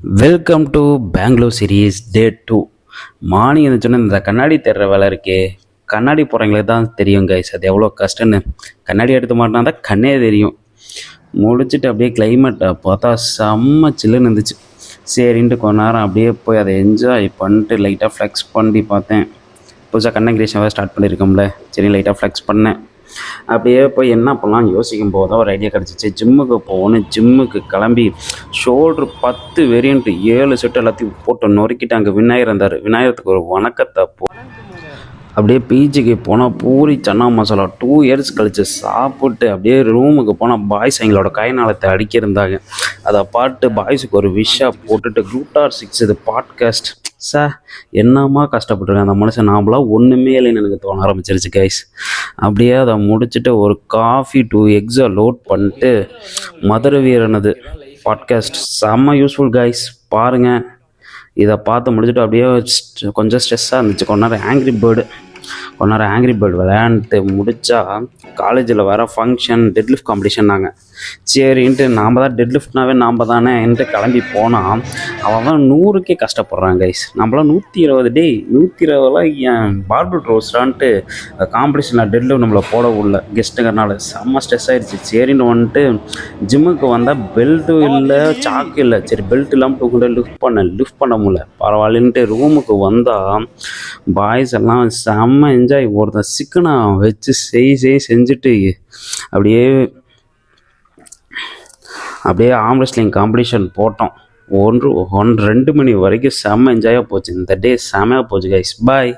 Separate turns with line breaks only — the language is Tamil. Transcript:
Welcome to Bengaluru series day 2. Morning இருந்துச்சுன்னா இந்த கண்ணாடி தேடுற வேலை இருக்கே, கண்ணாடி போகிறவங்களுக்கு தான் தெரியும் கைஸ் அது எவ்வளோ கஷ்டன்னு. கண்ணாடி எடுத்து மாட்டினா தான் கண்ணே தெரியும். முடிச்சுட்டு அப்படியே கிளைமேட்டை பார்த்தா செம்ம சில்லுன்னு இருந்துச்சு. சரின்ட்டு கொஞ்ச நேரம் அப்படியே போய் அதை என்ஜாய் பண்ணிட்டு லைட்டாக ஃப்ளெக்ஸ் பண்ணி பார்த்தேன். புதுசாக கண்ணன் கிரியேஷன் ஸ்டார்ட் பண்ணியிருக்கோம்ல, சரி லைட்டாக ஃப்ளெக்ஸ் பண்ணேன். அப்படியே போய் என்ன பண்ணலாம் யோசிக்கும் போது தான் ஒரு ஐடியா கிடச்சிச்சு. ஜிம்முக்கு போகணும். ஜிம்முக்கு கிளம்பி ஷோல்ட்ரு 10 வேரியன்ட்டு 7 செட்டு எல்லாத்தையும் போட்டு நொறுக்கிட்டு அங்கே விநாயகர் இருந்தார். விநாயகத்துக்கு ஒரு வணக்கத்தை அப்படியே பீச்சுக்கு போனால் பூரி சன்னா மசாலா 2 இயர்ஸ் கழித்து சாப்பிட்டு அப்படியே ரூமுக்கு போனால் பாய்ஸ் எங்களோட கைநாளத்தை அடிக்கிருந்தாங்க. அதை பாட்டு பாய்ஸுக்கு ஒரு விஷாக போட்டுட்டு குரூட்டார் 6 இது பாட்காஸ்ட் சார் என்னம்மா கஷ்டப்பட்டுருக்கேன் அந்த மனுஷன், நாமளாம் ஒன்றுமே இல்லைன்னு எனக்கு தோண ஆரம்பிச்சிருச்சு கைஸ். அப்படியே அதை முடிச்சுட்டு ஒரு காஃபி 2 எக்ஸை லோட் பண்ணிட்டு மதுரை வீரனது பாட்காஸ்ட் செம்ம யூஸ்ஃபுல் கைஸ், பாருங்கள். இதை பார்த்து முடிச்சுட்டு அப்படியே கொஞ்சம் ஸ்ட்ரெஸ்ஸாக இருந்துச்சு. கொஞ்ச நேரம் ஆங்க்ரி பேர்டு விளையாண்டுட்டு முடித்தா காலேஜில் வர ஃபங்க்ஷன் டெட்லிஃப்ட் காம்படிஷன்னாங்க. சரின்ட்டு நாம் தான் டெட்லிஃப்ட்னாவே நாம் தானேன்ட்டு கிளம்பி போனால் அவன் 100க்கே கஷ்டப்படுறான் கைஸ். நம்மளாம் 120 120 என் பார்பிள் ரோஸ்டான்ட்டு காம்படிஷனில் டெட்லிஃப்ட் நம்மளை போட உள்ள கெஸ்ட்டுங்கிறனால செம்ம ஸ்ட்ரெஸ் ஆகிடுச்சு. சரின்னு வந்துட்டு ஜிம்முக்கு வந்தால் பெல்ட்டும் இல்லை சாக்கு இல்லை. சரி பெல்ட் இல்லாமல் கூட லிஃப்ட் பண்ண முடியல, பரவாயில்லன்ட்டு ரூமுக்கு வந்தால் பாய்ஸ் எல்லாம் செம்ம என்ஜாய். ஒருத்தன் சிக்கனை வச்சு செஞ்சுட்டு அப்படியே ஆர்ம் ரெஸ்லிங் காம்படிஷன் போட்டோம். 1-2 மணி வரைக்கும் செம்ம என்ஜாயாக போச்சு. இந்த டே செம்மையாக போச்சு கைஸ். பாய்.